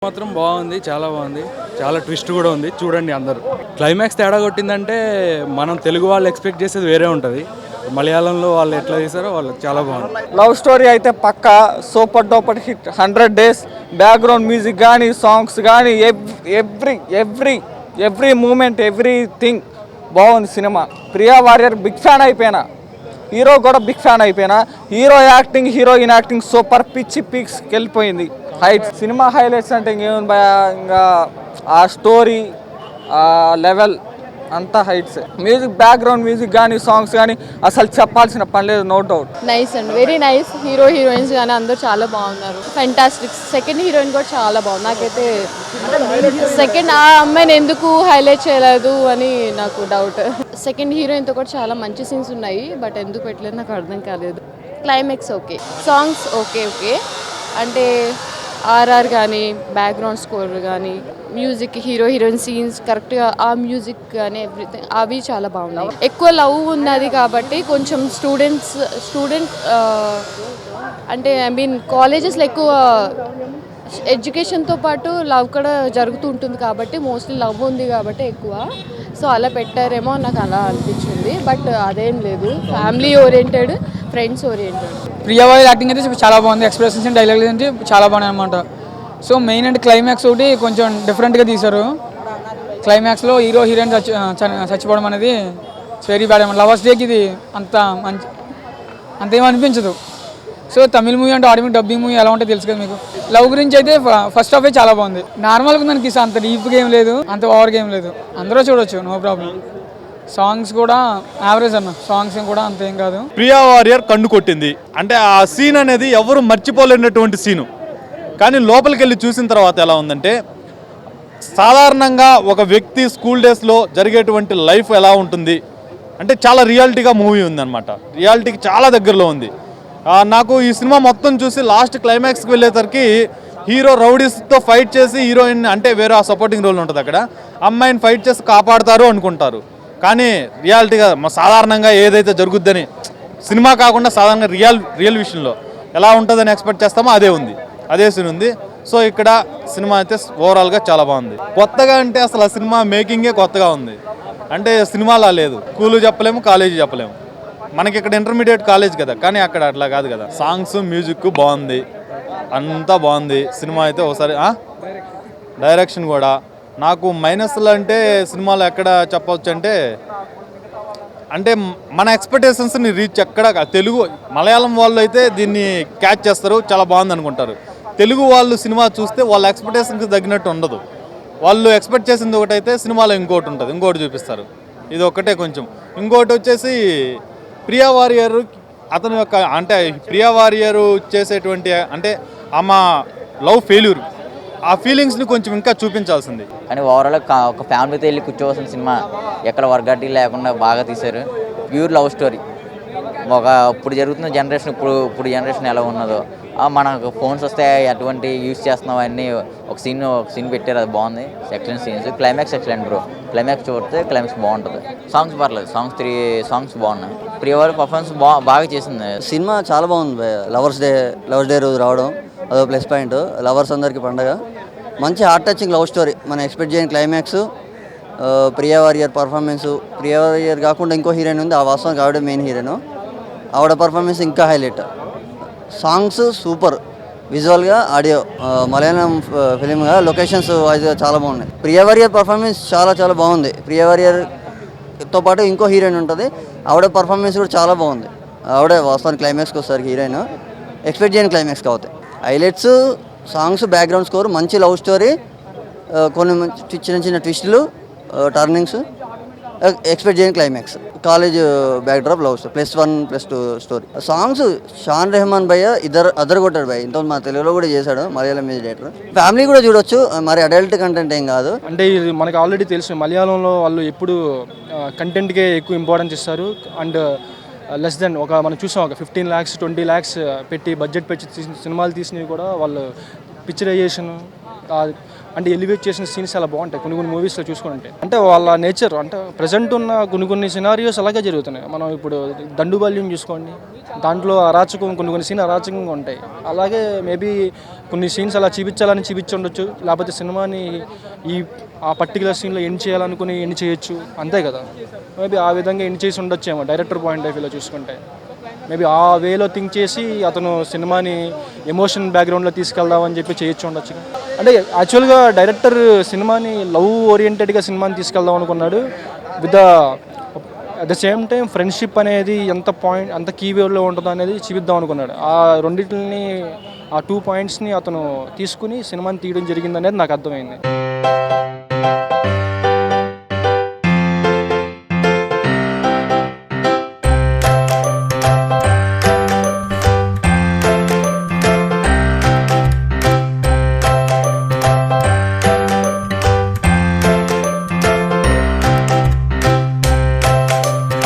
మాత్రం బాగుంది, చాలా బాగుంది, చాలా ట్విస్ట్ కూడా ఉంది. చూడండి అందరూ. క్లైమాక్స్ తేడా కొట్టిందంటే మనం తెలుగు వాళ్ళు ఎక్స్పెక్ట్ చేసేది వేరే ఉంటుంది. మలయాళంలో వాళ్ళు ఎట్లా చేశారో వాళ్ళు చాలా బాగుంది. లవ్ స్టోరీ అయితే పక్కా super duper hit. 100 days background music కానీ సాంగ్స్ కానీ every every every moment everything బాగుంది సినిమా. ప్రియా వారియర్ బిగ్ ఫ్యాన్ అయిపోయినా, హీరో కూడా బిగ్ ఫ్యాన్ అయిపోయినా. Hero acting, heroine acting super, పిచ్చి పీక్స్కి వెళ్ళిపోయింది. హైట్స్ సినిమా హైలైట్స్ అంటే ఇంకేముంది భయ, ఇంకా ఆ స్టోరీ, ఆ లెవెల్ అంతా హైట్స్. మ్యూజిక్, బ్యాక్గ్రౌండ్ మ్యూజిక్ కానీ సాంగ్స్ కానీ అసలు చెప్పాల్సిన పని లేదు, no doubt. Nice and very nice. Heroines కానీ అందరూ చాలా బాగున్నారు. ఫెంటాస్టిక్. సెకండ్ హీరోయిన్ కూడా చాలా బాగుంది. నాకైతే సెకండ్ ఆ అమ్మాయిని ఎందుకు హైలైట్ చేయలేదు అని నాకు డౌట్. సెకండ్ హీరోయిన్తో కూడా చాలా మంచి సీన్స్ ఉన్నాయి, బట్ ఎందుకు పెట్టలేదు నాకు అర్థం కాలేదు. Climax okay, songs okay okay అంటే ఆర్ఆర్ కానీ బ్యాక్గ్రౌండ్ స్కోర్ కానీ మ్యూజిక్, హీరోయిన్ సీన్స్ కరెక్ట్గా ఆ మ్యూజిక్ కానీ ఎవ్రీథింగ్ అవి చాలా బాగున్నాయి. ఎక్కువ లవ్ ఉన్నది కాబట్టి కొంచెం స్టూడెంట్ అంటే ఐ మీన్ కాలేజెస్లో ఎక్కువ ఎడ్యుకేషన్తో పాటు లవ్ కూడా జరుగుతూ ఉంటుంది కాబట్టి మోస్ట్లీ లవ్ ఉంది కాబట్టి ఎక్కువ, సో అలా పెట్టారేమో నాకు అలా అనిపించింది. బట్ అదేం లేదు, family oriented, friends oriented. Priya వారి యాక్టింగ్ అయితే చాలా బాగుంది. ఎక్స్ప్రెషన్స్ అండ్ డైలాగ్ అంటే చాలా బాగున్నాయి అనమాట. సో మెయిన్ అంటే క్లైమాక్స్ ఒకటి కొంచెం డిఫరెంట్గా తీశారు. క్లైమాక్స్లో హీరో హీరోయిన్ చచ్చిపోవడం అనేది వెరీ బ్యాడ్ అనమాట. లవర్స్ డేకి ఇది అంతేమో అనిపించదు. సో తమిళ మూవీ అంటే ఆటోమేటిక్ డబ్బింగ్ మూవీ ఎలా ఉంటుందో తెలుసు కదా మీకు. లవ్ గురించి అయితే ఫస్ట్ హాఫ్ చాలా బాగుంది. నార్మల్గా ఉందని అంత డీప్గా ఏం లేదు, అంత ఓవర్గా ఏం లేదు, అందరూ చూడొచ్చు, నో ప్రాబ్లం. సాంగ్స్ కూడా యావరేజ్ అన్న, సాంగ్స్ కూడా అంతేం కాదు. ప్రియా వారియర్ కన్ను కొట్టింది అంటే ఆ సీన్ అనేది ఎవరు మర్చిపోలేనటువంటి సీను. కానీ లోపలికి వెళ్ళి చూసిన తర్వాత ఎలా ఉందంటే, సాధారణంగా ఒక వ్యక్తి స్కూల్ డేస్లో జరిగేటువంటి లైఫ్ ఎలా ఉంటుంది అంటే చాలా రియాలిటీగా మూవీ ఉందన్నమాట. రియాలిటీకి చాలా దగ్గరలో ఉంది. నాకు ఈ సినిమా మొత్తం చూసి లాస్ట్ క్లైమాక్స్కి వెళ్ళేసరికి హీరో రౌడీస్తో ఫైట్ చేసి హీరోయిన్ అంటే వేరే ఆ సపోర్టింగ్ రోల్ ఉంటుంది అక్కడ, అమ్మాయిని ఫైట్ చేసి కాపాడుతారు అనుకుంటారు. కానీ రియాలిటీగా సాధారణంగా ఏదైతే జరుగుద్దని, సినిమా కాకుండా సాధారణంగా రియల్ విషయంలో ఎలా ఉంటుందని ఎక్స్పెక్ట్ చేస్తామో అదే ఉంది, అదే సీన్ ఉంది. సో ఇక్కడ సినిమా అయితే ఓవరాల్గా చాలా బాగుంది. కొత్తగా అంటే అసలు ఆ సినిమా మేకింగే కొత్తగా ఉంది. అంటే సినిమాలా లేదు, స్కూలు చెప్పలేము, కాలేజీ చెప్పలేము. మనకి ఇక్కడ ఇంటర్మీడియట్ కాలేజ్ కదా, కానీ అక్కడ అట్లా కాదు కదా. సాంగ్స్, మ్యూజిక్ బాగుంది, అంతా బాగుంది. సినిమా అయితే ఒకసారి డైరెక్షన్ కూడా. నాకు మైనస్లు అంటే సినిమాలో ఎక్కడ చెప్పవచ్చు అంటే మన ఎక్స్పెక్టేషన్స్ని రీచ్ ఎక్కడ, తెలుగు మలయాళం వాళ్ళు అయితే దీన్ని క్యాచ్ చేస్తారు, చాలా బాగుంది అనుకుంటారు. తెలుగు వాళ్ళు సినిమా చూస్తే వాళ్ళ ఎక్స్పెక్టేషన్కి తగినట్టు ఉండదు. వాళ్ళు ఎక్స్పెక్ట్ చేసింది ఒకటైతే సినిమాలో ఇంకోటి ఉంటుంది, ఇంకోటి చూపిస్తారు. ఇది ఒక్కటే కొంచెం. ఇంకోటి వచ్చేసి ప్రియా వారియర్ అతని యొక్క అంటే ప్రియా వారియర్ చేసేటువంటి అంటే ఆమె లవ్ ఫెయిల్యూర్, ఆ ఫీలింగ్స్ని కొంచెం ఇంకా చూపించాల్సింది. కానీ ఓవరాల్ ఒక ఫ్యామిలీతో వెళ్ళి కూర్చోవలసిన సినిమా, ఎక్కడ వర్గాటి లేకుండా బాగా తీశారు. Pure love story. ఇప్పుడు జరుగుతున్న జనరేషన్, ఇప్పుడు జనరేషన్ ఎలా ఉన్నదో, మనకు ఫోన్స్ వస్తే అటువంటి యూజ్ చేస్తున్నాం అన్నీ ఒక సీన్ పెట్టారు, అది బాగుంది. Excellent scenes. Climax excellent bro. Climax చూడితే క్లైమాక్స్ బాగుంటుంది. సాంగ్స్ పర్లేదు, 3 సాంగ్స్ బాగున్నాయి. ప్రియవారి పర్ఫార్మెన్స్ బాగా చేసింది. సినిమా చాలా బాగుంది. లవర్స్ డే రోజు రావడం అదో ప్లస్ పాయింట్. లవర్స్ అందరికీ పండగ. మంచి హార్ట్ టచింగ్ లవ్ స్టోరీ. మనం ఎక్స్పెక్ట్ చేయని క్లైమాక్స్. ప్రియా వారియర్ పర్ఫార్మెన్స్, ప్రియా వారియర్ కాకుండా ఇంకో హీరోయిన్ ఉంది, ఆ వాస్తవానికి ఆవిడ మెయిన్ హీరోయిన్. ఆవిడ పర్ఫార్మెన్స్ ఇంకా హైలైట్. Songs super. విజువల్గా, ఆడియో మలయాళం ఫిలింగా లొకేషన్స్ వైజ్గా చాలా బాగున్నాయి. ప్రియా వారియర్ పర్ఫార్మెన్స్ చాలా చాలా బాగుంది. ప్రియా వారియర్తో పాటు ఇంకో హీరోయిన్ ఉంటుంది, ఆవిడ పర్ఫార్మెన్స్ కూడా చాలా బాగుంది. ఆవిడే వాస్తవానికి క్లైమాక్స్కి వస్తారు హీరోయిన్. ఎక్స్పెక్ట్ చేయని క్లైమాక్స్ కావుతాయి. హైలైట్స్, సాంగ్స్, బ్యాక్గ్రౌండ్ స్కోర్, మంచి లవ్ స్టోరీ, కొన్ని చిన్న ట్విస్టులు, టర్నింగ్స్, ఎక్స్పెక్ట్ చేయని climax. College backdrop love story +1+2 story. Songs Shaan Rahman భయ్య అదర్ కొట్టాడు భయ్య. ఇంత మన తెలుగులో కూడా చేశాడు, మలయాళం మ్యూజిక్ డైరెక్టర్. ఫ్యామిలీ కూడా చూడొచ్చు, మరి అడల్ట్ కంటెంట్ ఏం కాదు. అంటే ఇది మనకు ఆల్రెడీ తెలుసు, మలయాళంలో వాళ్ళు ఎప్పుడు కంటెంట్కే ఎక్కువ ఇంపార్టెన్స్ ఇస్తారు. అండ్ లెస్ దెన్ మనం చూసాం, ఒక 15 lakhs 20 lakhs పెట్టి బడ్జెట్ పెట్టి సినిమాలు తీసినవి కూడా వాళ్ళు పిక్చరైజేషన్ అంటే ఎలివేట్ చేసిన సీన్స్ చాలా బాగుంటాయి కొన్ని మూవీస్లో చూసుకుంటే. అంటే వాళ్ళ నేచర్ అంటే ప్రజెంట్ ఉన్న కొన్ని సినారియోస్ అలాగే జరుగుతున్నాయి. మనం ఇప్పుడు దండుబాల్యం చూసుకోండి, దాంట్లో అరాచకం కొన్ని సీన్ అరాచకంగా ఉంటాయి. అలాగే మేబీ కొన్ని సీన్స్ అలా చూపించాలని చూపించుండొచ్చు, లేకపోతే సినిమాని ఆ పర్టికులర్ సీన్లో ఎండ్ చేయాలనుకుని ఎండ్ చేయొచ్చు, అంతే కదా. మేబీ ఆ విధంగా ఎండ్ చేసి ఉండొచ్చేమో డైరెక్టర్ పాయింట్ ఆఫ్ వ్యూలో చూసుకుంటే. మేబీ ఆ వేలో థింక్ చేసి అతను సినిమాని ఎమోషన్ బ్యాక్గ్రౌండ్లో తీసుకెళ్దామని చెప్పి చేయొచ్చు ఉండొచ్చు. అంటే యాక్చువల్గా డైరెక్టర్ సినిమాని లవ్ ఓరియంటెడ్గా సినిమాని తీసుకెళ్దాం అనుకున్నాడు, with at the same time friendship అనేది ఎంత కీ వేలో ఉంటుందో అనేది చూపిద్దాం అనుకున్నాడు. ఆ రెండింటిని ఆ 2 పాయింట్స్ని అతను తీసుకుని సినిమాని తీయడం జరిగింది అనేది నాకు అర్థమైంది.